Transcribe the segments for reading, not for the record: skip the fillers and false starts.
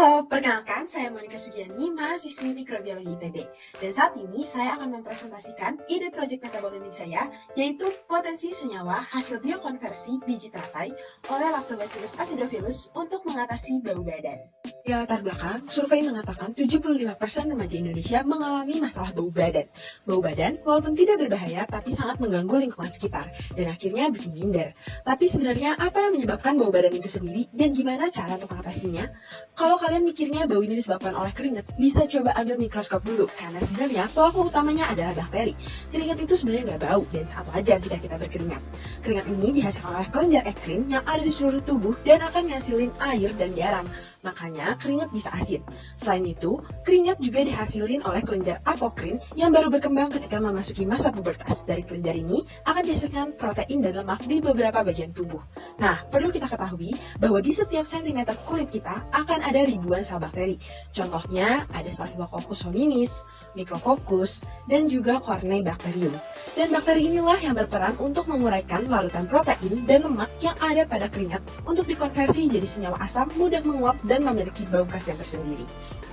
Halo, perkenalkan saya Monica Sugiani, mahasiswi mikrobiologi ITB. Dan saat ini saya akan mempresentasikan ide proyek metabolimik saya, yaitu potensi senyawa hasil biokonversi biji teratai oleh Lactobacillus acidophilus untuk mengatasi bau badan. Di latar belakang, survei mengatakan 75% remaja Indonesia mengalami masalah bau badan. Bau badan, walaupun tidak berbahaya, tapi sangat mengganggu lingkungan sekitar, dan akhirnya bikin minder. Tapi sebenarnya apa yang menyebabkan bau badan itu sendiri, dan gimana cara untuk mengatasinya? Kalau kalian mikirnya bau ini disebabkan oleh keringat, bisa coba ambil mikroskop dulu, karena sebenarnya pelaku utamanya adalah bakteri. Keringat itu sebenarnya nggak bau, dan sangat wajar jika kita berkeringat. Keringat ini dihasilkan oleh kelenjar ekrin yang ada di seluruh tubuh dan akan menghasilkan air dan garam. Makanya keringat bisa asin. Selain itu, keringat juga dihasilkan oleh kelenjar apokrin yang baru berkembang ketika memasuki masa pubertas. Dari kelenjar ini akan dihasilkan protein dan lemak di beberapa bagian tubuh. Nah, perlu kita ketahui bahwa di setiap sentimeter kulit kita akan ada ribuan sel bakteri. Contohnya ada Staphylococcus hominis, Micrococcus, dan juga Corynebacterium. Dan bakteri inilah yang berperan untuk menguraikan larutan protein dan lemak yang ada pada keringat untuk dikonversi jadi senyawa asam mudah menguap dan memiliki bau khas yang tersendiri.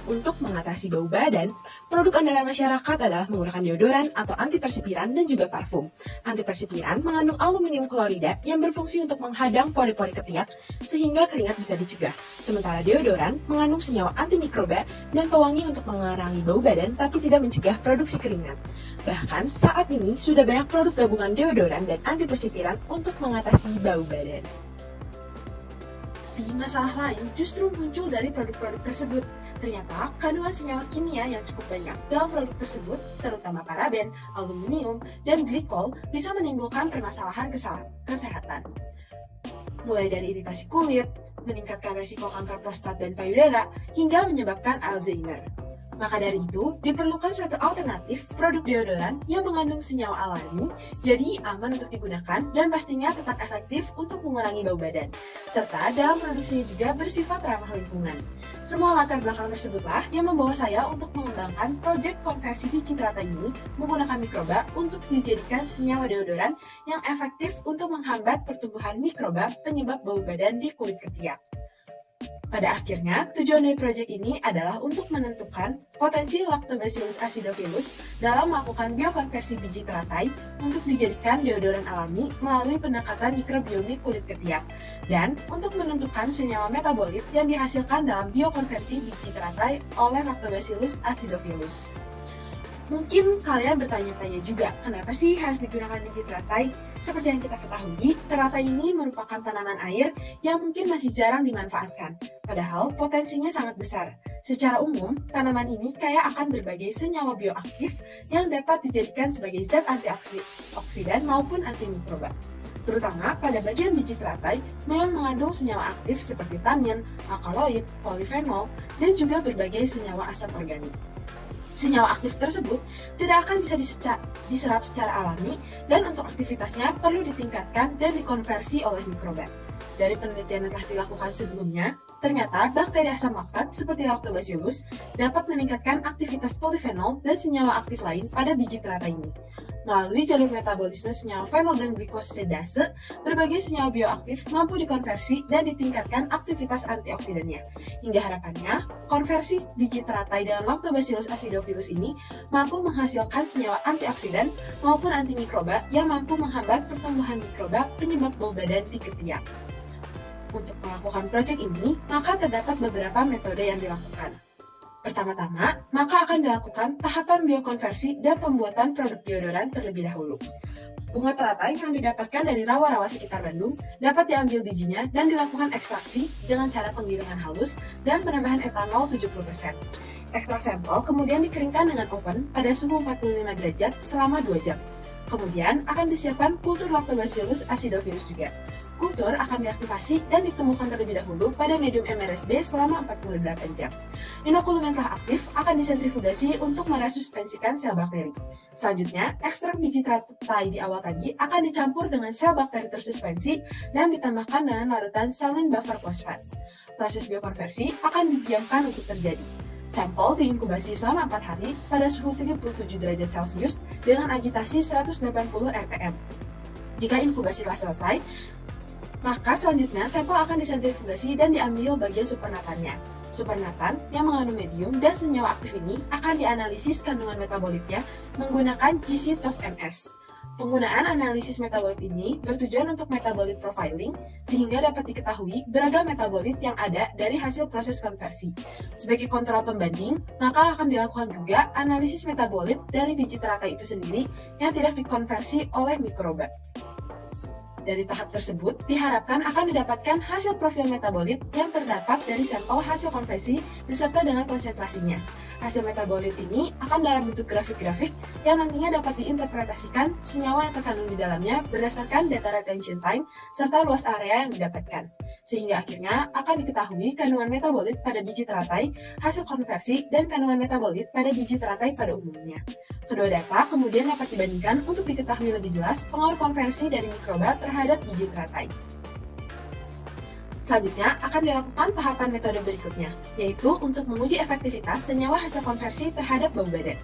Untuk mengatasi bau badan, produk andalan masyarakat adalah menggunakan deodoran atau antiperspiran dan juga parfum. Antiperspiran mengandung aluminium klorida yang berfungsi untuk menghadang pori-pori ketiak sehingga keringat bisa dicegah. Sementara deodoran mengandung senyawa antimikroba dan pewangi untuk mengurangi bau badan tapi tidak mencegah produksi keringat. Bahkan saat ini sudah banyak produk gabungan deodoran dan antiperspiran untuk mengatasi bau badan. Tapi masalah lain justru muncul dari produk-produk tersebut. Ternyata kandungan senyawa kimia yang cukup banyak dalam produk tersebut, terutama paraben, aluminium, dan glikol, bisa menimbulkan permasalahan kesehatan. Mulai dari iritasi kulit, meningkatkan resiko kanker prostat dan payudara, hingga menyebabkan Alzheimer. Maka dari itu, diperlukan suatu alternatif produk deodoran yang mengandung senyawa alami, jadi aman untuk digunakan dan pastinya tetap efektif untuk mengurangi bau badan, serta dalam produksinya juga bersifat ramah lingkungan. Semua latar belakang tersebutlah yang membawa saya untuk mengembangkan proyek konversi biji teratai ini menggunakan mikroba untuk dijadikan senyawa deodoran yang efektif untuk menghambat pertumbuhan mikroba penyebab bau badan di kulit ketiak. Pada akhirnya, tujuan dari proyek ini adalah untuk menentukan potensi Lactobacillus acidophilus dalam melakukan biokonversi biji teratai untuk dijadikan deodoran alami melalui pendekatan mikrobiomik kulit ketiak, dan untuk menentukan senyawa metabolit yang dihasilkan dalam biokonversi biji teratai oleh Lactobacillus acidophilus. Mungkin kalian bertanya-tanya juga, kenapa sih harus digunakan biji teratai? Seperti yang kita ketahui, teratai ini merupakan tanaman air yang mungkin masih jarang dimanfaatkan. Padahal potensinya sangat besar. Secara umum, tanaman ini kaya akan berbagai senyawa bioaktif yang dapat dijadikan sebagai zat antioksidan maupun antimikroba. Terutama pada bagian biji teratai yang mengandung senyawa aktif seperti tannin, alkaloid, polifenol, dan juga berbagai senyawa asam organik. Senyawa aktif tersebut tidak akan bisa diserap secara alami dan untuk aktivitasnya perlu ditingkatkan dan dikonversi oleh mikroba. Dari penelitian yang telah dilakukan sebelumnya, ternyata bakteri asam laktat seperti Lactobacillus dapat meningkatkan aktivitas polifenol dan senyawa aktif lain pada biji teratai ini. Melalui jalur metabolisme senyawa fenol dan glikosidase, berbagai senyawa bioaktif mampu dikonversi dan ditingkatkan aktivitas antioksidannya. Hingga harapannya, konversi biji teratai dengan Lactobacillus acidophilus ini mampu menghasilkan senyawa antioksidan maupun antimikroba yang mampu menghambat pertumbuhan mikroba penyebab bau badan di ketiak. Untuk melakukan proyek ini, maka terdapat beberapa metode yang dilakukan. Pertama-tama, maka akan dilakukan tahapan biokonversi dan pembuatan produk deodoran terlebih dahulu. Bunga teratai yang didapatkan dari rawa-rawa sekitar Bandung dapat diambil bijinya dan dilakukan ekstraksi dengan cara penggilingan halus dan penambahan etanol 70%. Ekstrak sampel kemudian dikeringkan dengan oven pada suhu 45 derajat selama 2 jam. Kemudian akan disiapkan kultur Lactobacillus acidophilus juga. Kultur akan diaktifasi dan ditumbuhkan terlebih dahulu pada medium MRSB selama 48 jam. Inokulum yang telah aktif akan disentrifugasi untuk meresuspensikan sel bakteri. Selanjutnya, ekstrak biji teratai di awal tadi akan dicampur dengan sel bakteri tersuspensi dan ditambahkan dengan larutan salin buffer fosfat. Proses biokonversi akan didiamkan untuk terjadi. Sampel diinkubasi selama 4 hari pada suhu 37 derajat Celcius dengan agitasi 180 rpm. Jika inkubasi telah selesai, maka selanjutnya sampel akan disentrifugasi dan diambil bagian supernatannya. Supernatan yang mengandung medium dan senyawa aktif ini akan dianalisis kandungan metabolitnya menggunakan GC-TOF-MS. Penggunaan analisis metabolit ini bertujuan untuk metabolit profiling sehingga dapat diketahui beragam metabolit yang ada dari hasil proses konversi. Sebagai kontrol pembanding, maka akan dilakukan juga analisis metabolit dari biji teratai itu sendiri yang tidak dikonversi oleh mikroba. Dari tahap tersebut, diharapkan akan didapatkan hasil profil metabolit yang terdapat dari sampel hasil konversi beserta dengan konsentrasinya. Hasil metabolit ini akan dalam bentuk grafik-grafik yang nantinya dapat diinterpretasikan senyawa yang terkandung di dalamnya berdasarkan data retention time serta luas area yang didapatkan. Sehingga akhirnya akan diketahui kandungan metabolit pada biji teratai, hasil konversi, dan kandungan metabolit pada biji teratai pada umumnya. Kedua data kemudian dapat dibandingkan untuk diketahui lebih jelas pengaruh konversi dari mikroba terhadap biji teratai. Selanjutnya akan dilakukan tahapan metode berikutnya, yaitu untuk menguji efektivitas senyawa hasil konversi terhadap bau badan.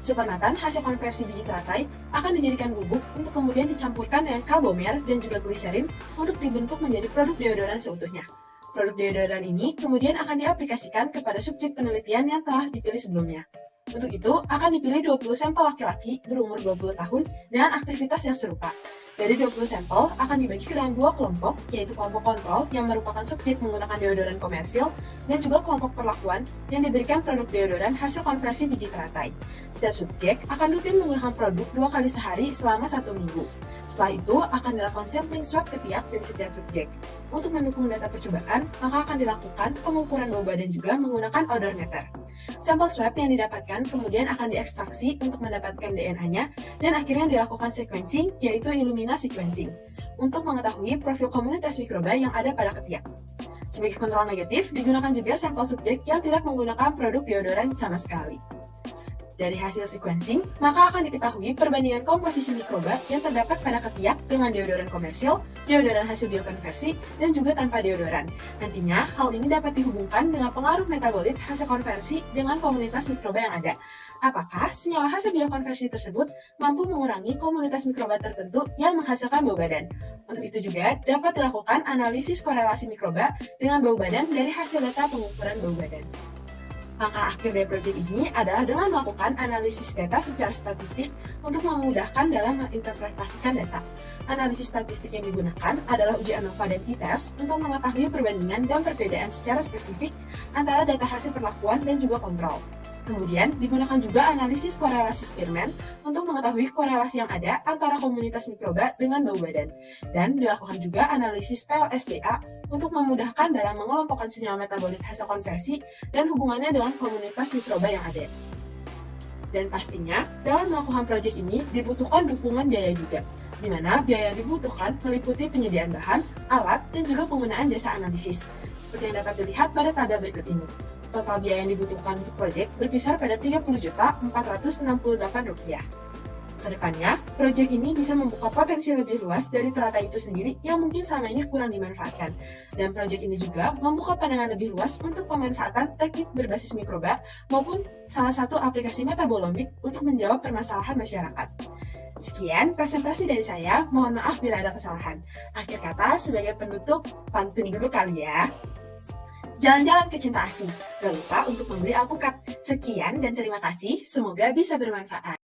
Supernatan hasil konversi biji teratai akan dijadikan bubuk untuk kemudian dicampurkan dengan carbomer dan juga gliserin untuk dibentuk menjadi produk deodoran seutuhnya. Produk deodoran ini kemudian akan diaplikasikan kepada subjek penelitian yang telah dipilih sebelumnya. Untuk itu, akan dipilih 20 sampel laki-laki berumur 20 tahun dengan aktivitas yang serupa. Dari 20 sampel akan dibagi ke dalam dua kelompok, yaitu kelompok kontrol yang merupakan subjek menggunakan deodoran komersil dan juga kelompok perlakuan yang diberikan produk deodoran hasil konversi biji teratai. Setiap subjek akan rutin menggunakan produk 2 kali sehari selama 1 minggu. Setelah itu akan dilakukan sampling swab ketiak dari setiap subjek. Untuk mendukung data percobaan, maka akan dilakukan pengukuran bau badan juga menggunakan odometer. Sampel swab yang didapatkan kemudian akan diekstraksi untuk mendapatkan DNA-nya dan akhirnya dilakukan sequencing, yaitu Illumina sequencing, untuk mengetahui profil komunitas mikroba yang ada pada ketiak. Sebagai kontrol negatif, digunakan juga sampel subjek yang tidak menggunakan produk deodoran sama sekali. Dari hasil sequencing, maka akan diketahui perbandingan komposisi mikroba yang terdapat pada ketiak dengan deodoran komersil, deodoran hasil biokonversi, dan juga tanpa deodoran. Nantinya, hal ini dapat dihubungkan dengan pengaruh metabolit hasil konversi dengan komunitas mikroba yang ada. Apakah senyawa hasil biokonversi tersebut mampu mengurangi komunitas mikroba tertentu yang menghasilkan bau badan? Untuk itu juga dapat dilakukan analisis korelasi mikroba dengan bau badan dari hasil data pengukuran bau badan. Langkah akhir dari proyek ini adalah dengan melakukan analisis data secara statistik untuk memudahkan dalam menginterpretasikan data. Analisis statistik yang digunakan adalah uji ANOVA dan t-test untuk mengetahui perbandingan dan perbedaan secara spesifik antara data hasil perlakuan dan juga kontrol. Kemudian, digunakan juga analisis korelasi Spearman untuk mengetahui korelasi yang ada antara komunitas mikroba dengan bau badan. Dan dilakukan juga analisis PLSDA untuk memudahkan dalam mengelompokkan senyawa metabolit hasil konversi dan hubungannya dengan komunitas mikroba yang ada. Dan pastinya, dalam melakukan proyek ini dibutuhkan dukungan biaya juga, di mana biaya yang dibutuhkan meliputi penyediaan bahan, alat, dan juga penggunaan jasa analisis, seperti yang dapat dilihat pada tabel berikut ini. Total biaya yang dibutuhkan untuk proyek berkisar pada Rp30.468. Kedepannya, proyek ini bisa membuka potensi lebih luas dari teratai itu sendiri yang mungkin selama ini kurang dimanfaatkan. Dan proyek ini juga membuka pandangan lebih luas untuk pemanfaatan teknik berbasis mikroba maupun salah satu aplikasi metabolomik untuk menjawab permasalahan masyarakat. Sekian presentasi dari saya, mohon maaf bila ada kesalahan. Akhir kata, sebagai penutup, pantun dulu kali ya. Jalan-jalan ke Cinta Asih. Gak lupa untuk membeli alpukat. Sekian dan terima kasih, semoga bisa bermanfaat.